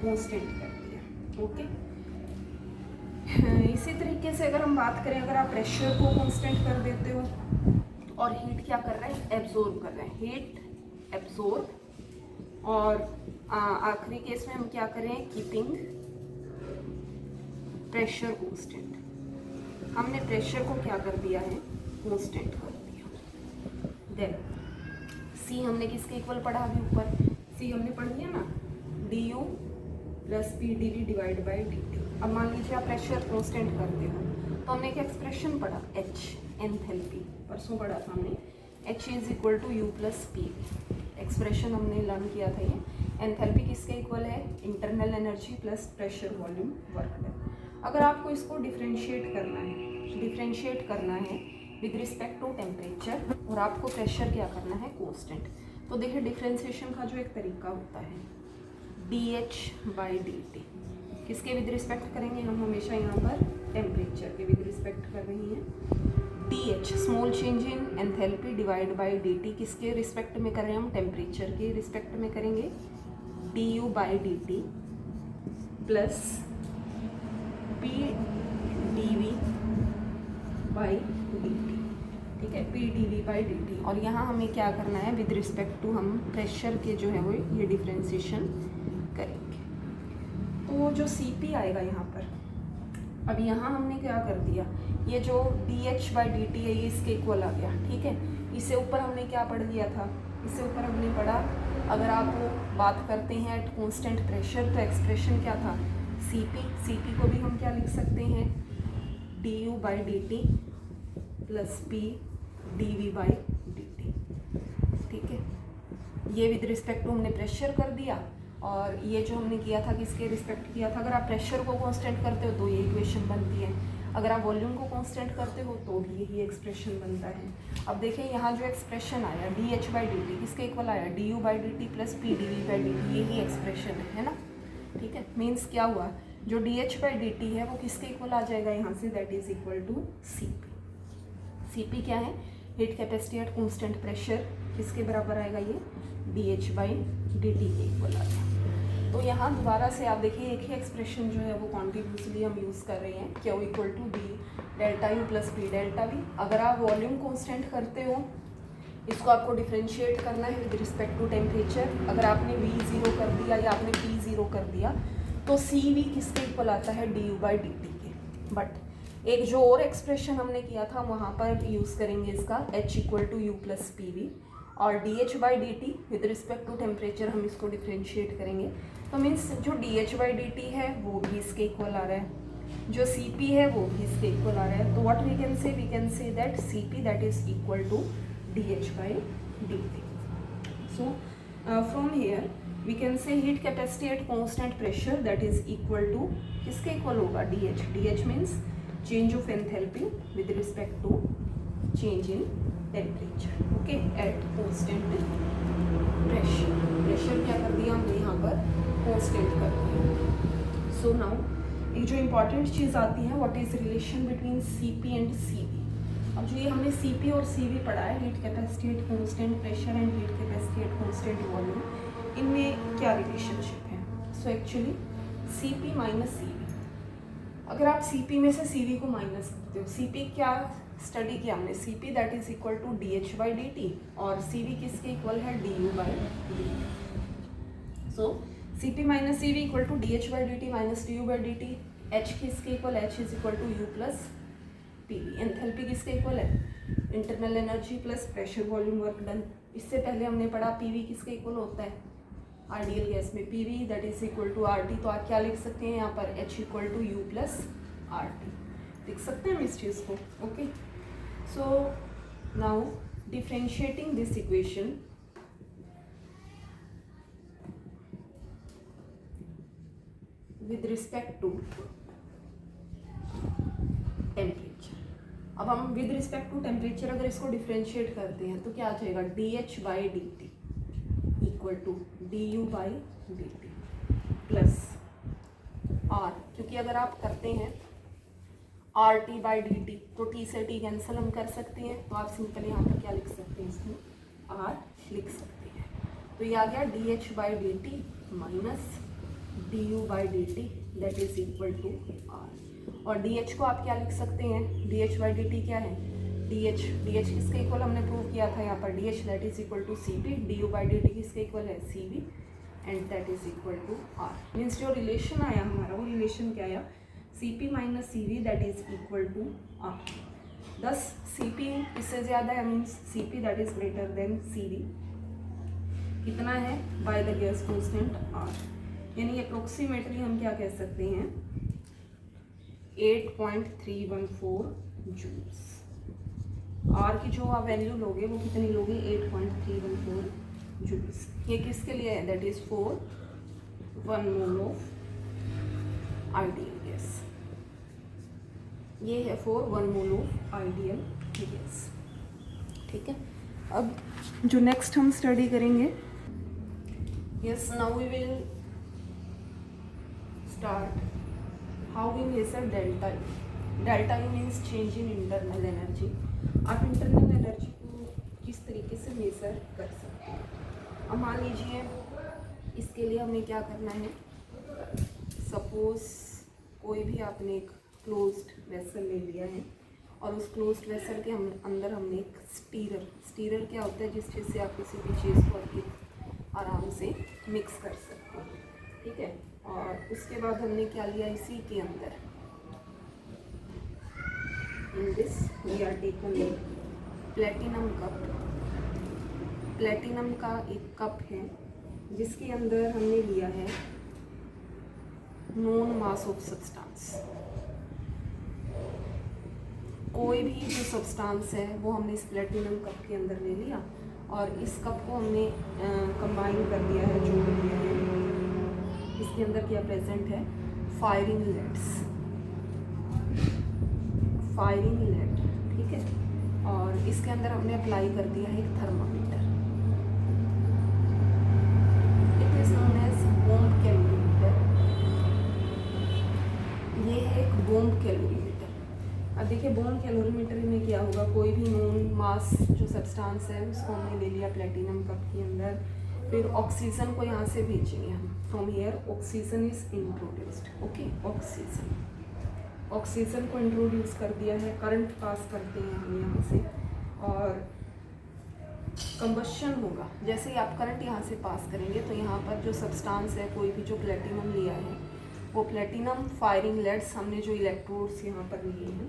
Constant कर दिया। Okay, इसी तरीके से अगर हम बात करें, अगर आप प्रेशर को कांस्टेंट कर देते हो और हीट क्या कर रहे हैं, एब्जॉर्ब कर रहे हैं, हीट एब्जॉर्ब, और आखिरी केस में हम क्या करें, कीपिंग प्रेशर कांस्टेंट। हमने प्रेशर को क्या कर दिया है, कांस्टेंट कर दिया। देन सी हमने किसके इक्वल पढ़ा अभी ऊपर, सी हमने पढ़ लिया ना, D U plus P D V divide by D T. अब मान लीजिए आप प्रेशर कांस्टेंट करते हो तो हमने क्या एक्सप्रेशन पढ़ा, एच एंथैल्पी, परसों पढ़ा था हमने, H is equal to U plus P. Expression हमने लर्न किया था ये। एंथैल्पी किसके इक्वल है, internal energy plus pressure volume work done. अगर आपको इसको डिफ्रेंशिएट करना है विद रिस्पेक्ट टू टेम्परेचर, और आपको प्रेशर क्या करना है, कांस्टेंट, तो देखिए डिफ्रेंशिएशन का जो एक तरीका होता है, D H by D T, किसके विद रिस्पेक्ट करेंगे हम, हमेशा यहाँ पर टेम्परेचर के विद रिस्पेक्ट कर रही हैं। D H small change in enthalpy divide by D T, किसके रिस्पेक्ट में कर रहे हैं हम, टेम्परेचर के रिस्पेक्ट में करेंगे, D U by D T plus P D V by D T. ठीक है, P D V by D T, और यहाँ हमें क्या करना है, विद रिस्पेक्ट टू हम प्रेशर के जो है वो ये डिफ्रेंशिएशन करेंगे। तो जो सी पी आएगा यहाँ पर, अब यहाँ हमने क्या कर दिया, ये जो D H by D T है ये इसके इक्वल आ गया। ठीक है, इससे ऊपर हमने क्या पढ़ लिया था, इससे ऊपर हमने पढ़ा, अगर आप बात करते हैं एट कॉन्स्टेंट प्रेशर तो एक्सप्रेशन क्या था, सी पी को भी हम क्या लिख सकते हैं, D U by D T plus P D V by D T. ठीक है, ये विद रिस्पेक्ट टू हमने प्रेशर कर दिया, और ये जो हमने किया था किसके रिस्पेक्ट किया था, अगर आप प्रेशर को कांस्टेंट करते हो तो ये इक्वेशन बनती है, अगर आप वॉल्यूम को कांस्टेंट करते हो तो भी यही एक्सप्रेशन बनता है। अब देखिए यहाँ जो एक्सप्रेशन आया D H by D T किसके इक्वल आया, D U by D T plus P D V by D T, यही एक्सप्रेशन है ना। ठीक है, मीन्स क्या हुआ, जो D H by D T है वो किसके इक्वल आ जाएगा यहाँ से, that is equal to C P. C P क्या है, heat capacity at constant pressure, किसके बराबर आएगा ये, D H by D T के इक्वल आ जाएगा। तो यहाँ दोबारा से आप देखिए एक ही एक्सप्रेशन जो है वो कॉन्टिन्यूसली हम यूज़ कर रहे हैं, Q equal to B delta U plus P delta V. अगर आप वॉल्यूम कॉन्स्टेंट करते हो, इसको आपको डिफ्रेंशिएट करना है विद रिस्पेक्ट टू टेम्परेचर, अगर आपने वी ज़ीरो कर दिया या आपने पी ज़ीरो कर दिया तो सी वी किसके इक्वल आता है, D U by D T के। बट एक जो और एक्सप्रेशन हमने किया था वहाँ पर यूज़ करेंगे इसका H equal to U plus P V, और D H by D T with respect to temperature हम इसको डिफ्रेंशिएट करेंगे। तो मीन्स जो D H by D T है वो भी इसके इक्वल आ रहा है, जो सी पी है वो भी इसके इक्वल आ रहा है। तो what we can say that C P that is equal to D H by D T. So from here we can say heat capacity at constant pressure that is equal to, किसके equal होगा, D H. D H means change of enthalpy with respect to change in temperature. Okay, at constant pressure. Pressure क्या कर दिया हमने यहाँ पर, constant कर दिया। सो नाउ एक जो इम्पॉर्टेंट चीज़ आती है, what is relation between C P and C V. अब जो ये हमने सी पी और सी वी पढ़ा है, heat capacity at constant pressure and heat capacity at constant volume, इनमें क्या रिलेशनशिप है। So actually C P minus C V, अगर आप सी पी में से सी वी को माइनस करते हो, सी पी क्या स्टडी किया हमने, C P that is equal to D H by D T, और सी वी किसके इक्वल है, D U by D T. So C P minus C V equal to D H by D T minus D U by D T. H किसके equal, H is equal to U plus P V. Enthalpy किसके equal है, internal energy plus pressure volume work done. इससे पहले हमने पढ़ा P V किसके equal होता है, आइडियल गैस में P V that is equal to R T. तो आप क्या लिख सकते हैं यहाँ पर, H equal to U plus R T लिख सकते हैं हम इस चीज़ को। Okay, so now differentiating this equation with respect to temperature. अब हम विद रिस्पेक्ट टू टेम्परेचर अगर इसको डिफ्रेंशिएट करते हैं तो क्या आ जाएगा, D H by D T equal to D U by D T plus R, क्योंकि अगर आप करते हैं R T by D T तो टी से टी कैंसिल हम कर सकते हैं, तो आप सिंपल यहाँ पर क्या लिख सकते हैं, इसमें आर लिख सकते हैं। तो ये आ गया D H by D T minus du/dt that is equal to r। और dh को आप क्या लिख सकते हैं, dh/dt क्या है, dh किसके इक्वल हमने प्रूव किया था यहाँ पर, dh that is equal to cp, du/dt किसके इक्वल है, cv and that is equal to r। Means जो रिलेशन आया हमारा वो रिलेशन क्या आया, cp minus cv that is equal to r। Thus cp इससे ज़्यादा है, means cp that is greater than cv कितना है, by the gas constant r। यानी अप्रोक्सीमेटली हम क्या कह सकते हैं, 8.314 जूल्स। r की जो आप वैल्यू लोगे वो कितनी लोगे, 8.314 जूल्स। ये किसके लिए है, that is for 1 mole of ideal gas. ये है for 1 mole of ideal gas. ठीक है, अब जो नेक्स्ट हम स्टडी करेंगे, yes now we will start how we measure delta U. Delta U means change in internal energy. आप internal energy को किस तरीके से मेजर कर सकते हैं। अब मान लीजिए इसके लिए हमें क्या करना है, सपोज कोई भी आपने एक क्लोज्ड वेसल ले लिया है और उस क्लोज्ड वेसल के अंदर हमने एक स्टीरर क्या होता है, जिस चीज़ से आप किसी भी चीज़ को आपकी आराम से मिक्स कर सकते हैं। ठीक है, और उसके बाद हमने क्या लिया, इसी के अंदर in this we are taken a platinum cup. Platinum का एक कप है जिसके अंदर हमने लिया है नोन मास ऑफ सब्सटेंस। कोई भी जो सब्सटेंस है वो हमने इस प्लेटिनम कप के अंदर ले लिया और इस कप को हमने कंबाइन कर दिया है, जोड़ दिया है। इसके अंदर क्या प्रेजेंट है, फायरिंग लेड। ठीक है, और इसके अंदर हमने अप्लाई कर दिया है एक thermometer. It is known as bomb calorimeter. ये है एक बॉम्ब कैलोरीमीटर। अब देखिए बॉम्ब कैलोरीमीटर में क्या होगा, कोई भी नॉन मास जो सब्सटेंस है उसको हमने ले लिया प्लेटिनम कप के अंदर, फिर ऑक्सीजन को यहाँ से भेजेंगे हम, from here oxygen is introduced. Okay, oxygen को इंट्रोड्यूस कर दिया है, करंट पास करते हैं हम यहाँ से और कंबशन होगा। जैसे ही आप करंट यहाँ से पास करेंगे तो यहाँ पर जो सब्सटेंस है, कोई भी जो प्लेटिनम लिया है वो प्लेटिनम फायरिंग लेड्स हमने जो इलेक्ट्रोड्स यहाँ पर लिए हैं,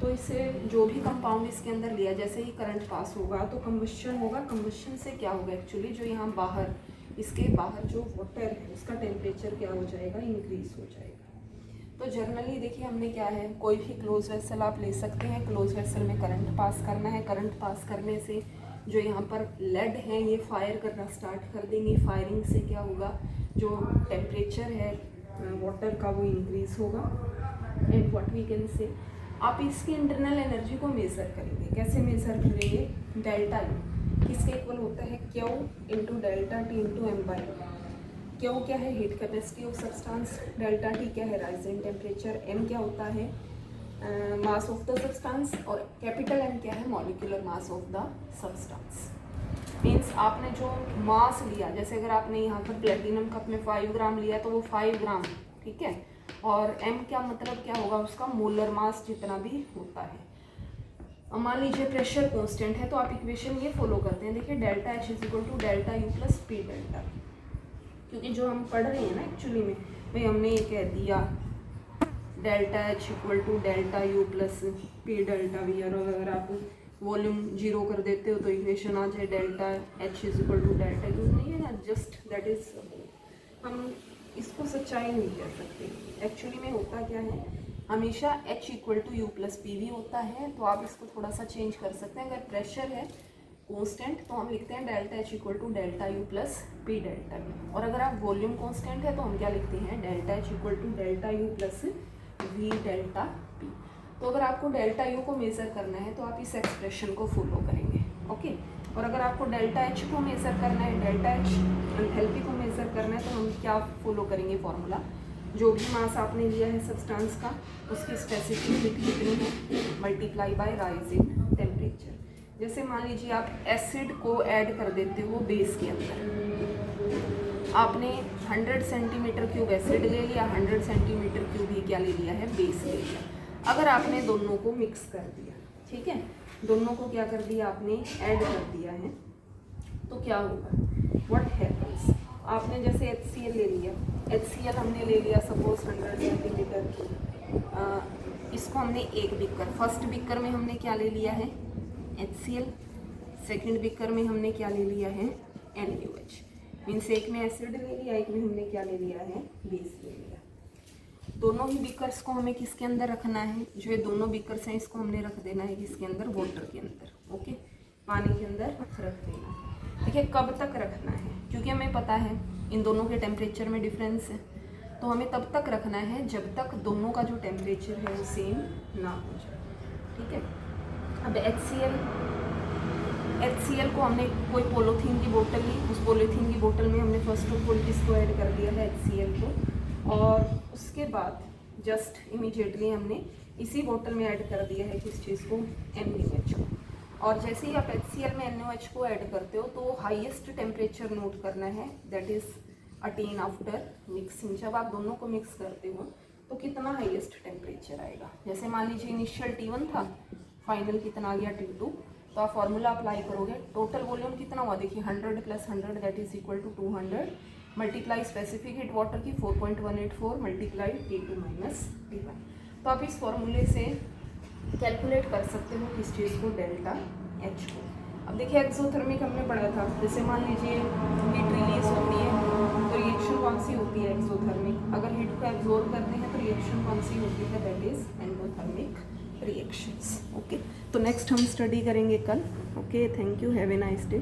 तो इससे जो भी कंपाउंड इसके अंदर लिया, जैसे ही करंट पास होगा तो कंबशन होगा। कंबशन से क्या होगा, एक्चुअली जो यहाँ बाहर, इसके बाहर जो वाटर है उसका टेम्परेचर क्या हो जाएगा, इंक्रीज हो जाएगा। तो जर्नली देखिए हमने क्या है, कोई भी क्लोज वेसल आप ले सकते हैं। क्लोज वेसल में करंट पास करना है, करंट पास करने से जो यहाँ पर लेड है ये फायर करना स्टार्ट कर देंगे। फायरिंग से क्या होगा, जो टेम्परेचर है वाटर का वो इंक्रीज होगा। एंड व्हाट वी कैन से, आप इसकी इंटरनल एनर्जी को मेज़र करेंगे। कैसे मेज़र करेंगे, डेल्टा यू किसके इक्वल होता है, Q into delta T into M by. Q क्या है, heat capacity of substance, delta T क्या है, राइज इन टेम्परेचर, एम क्या होता है मास ऑफ द सब्सटेंस, और कैपिटल एम क्या है, molecular mass of the substance. Means आपने जो मास लिया, जैसे अगर आपने यहाँ पर प्लेटिनम कप में 5 ग्राम लिया तो वो 5 ग्राम, ठीक है, और m क्या मतलब क्या होगा, उसका मोलर मास जितना भी होता है। मान लीजिए प्रेशर कांस्टेंट है तो आप इक्वेशन ये फॉलो करते हैं, देखिए delta H is equal to delta U plus P delta, क्योंकि जो हम पढ़ रहे हैं ना एक्चुअली में भाई हमने ये कह दिया delta H equal to delta U plus P delta V, और अगर आप वॉल्यूम 0 कर देते हो तो इक्वेशन आ जाए delta H is equal to delta U. नहीं है ना, जस्ट दैट इज, हम इसको सच्चाई नहीं कह सकते। एक्चुअली में होता क्या है, हमेशा h equal to U plus P V होता है, तो आप इसको थोड़ा सा चेंज कर सकते हैं। अगर प्रेशर है कांस्टेंट तो हम लिखते हैं delta H equal to delta U plus P delta V, और अगर आप वॉल्यूम कांस्टेंट है तो हम क्या लिखते हैं, delta H equal to delta U plus V delta P. तो अगर आपको डेल्टा यू को मेज़र करना है तो आप इस एक्सप्रेशन को फॉलो करेंगे, ओके। और अगर आपको डेल्टा एच को मेज़र करना है, डेल्टा एच एंथैल्पी को मेज़र करना है, तो हम क्या फॉलो करेंगे, फॉर्मूला, जो भी मास आपने लिया है सब्सटेंस का उसकी स्पेसिफिक हीट कितनी है, multiply by rise in temperature. जैसे मान लीजिए आप एसिड को ऐड कर देते हो बेस के अंदर, आपने 100 सेंटीमीटर क्यूब एसिड ले लिया, 100 सेंटीमीटर क्यूब ही क्या ले लिया है, बेस ले लिया। अगर आपने दोनों को मिक्स कर दिया, ठीक है, दोनों को क्या कर दिया आपने, ऐड कर दिया है, तो क्या होगा, व्हाट हैपन्स, आपने जैसे HCl ले लिया, HCl हमने ले लिया सपोज 100 सेंटीमीटर, इसको हमने एक बीकर, फर्स्ट बीकर में हमने क्या ले लिया है, HCl, सेकंड बीकर में हमने क्या ले लिया है, NaOH, मीन्स एक में एसिड ले लिया, एक में हमने क्या ले लिया है, बेस ले लिया। दोनों ही बीकर्स को हमें किसके अंदर रखना है, जो ये दोनों बीकर्स हैं इसको हमने रख देना है किसके अंदर, वाटर के अंदर, ओके, पानी के अंदर रख देना है। देखिए कब तक रखना है, क्योंकि हमें पता है इन दोनों के टेम्परेचर में डिफरेंस है, तो हमें तब तक रखना है जब तक दोनों का जो टेम्परेचर है वो सेम ना हो जाए, ठीक है। अब HCl को हमने कोई पॉलीथीन की बोतल ली, उस पॉलीथीन की बोतल में हमने फर्स्ट ऑफ ऑल किसको ऐड कर दिया है, HCl को, और उसके बाद जस्ट इमीडिएटली हमने इसी बोतल में ऐड कर दिया है किस चीज़ को, NaOH को। और जैसे ही आप HCl में NaOH को ऐड करते हो तो हाईएस्ट टेम्परेचर नोट करना है, that is attain after mixing. जब आप दोनों को मिक्स करते हो तो कितना हाईएस्ट टेम्परेचर आएगा, जैसे मान लीजिए इनिशियल T1 था, फाइनल कितना आ गया T2, तो आप फॉर्मूला अप्लाई करोगे, टोटल वॉल्यूम कितना हुआ, देखिए 100 + 100 that is equal to 200 multiply specific heat water की 4.184 मल्टीप्लाई T2 - T1। तो आप इस फॉर्मूले से कैलकुलेट कर सकते हो किस चीज़ को, डेल्टा H को। अब देखिए एक्सोथर्मिक हमने पढ़ा था, जैसे मान लीजिए हीट रिलीज होती है तो रिएक्शन कौन सी होती है, एक्सोथर्मिक। अगर हीट को एब्जॉर्ब करते हैं तो रिएक्शन कौन सी होती है, that is endothermic reactions, okay. तो नेक्स्ट हम स्टडी करेंगे कल, okay, thank you, have a nice day.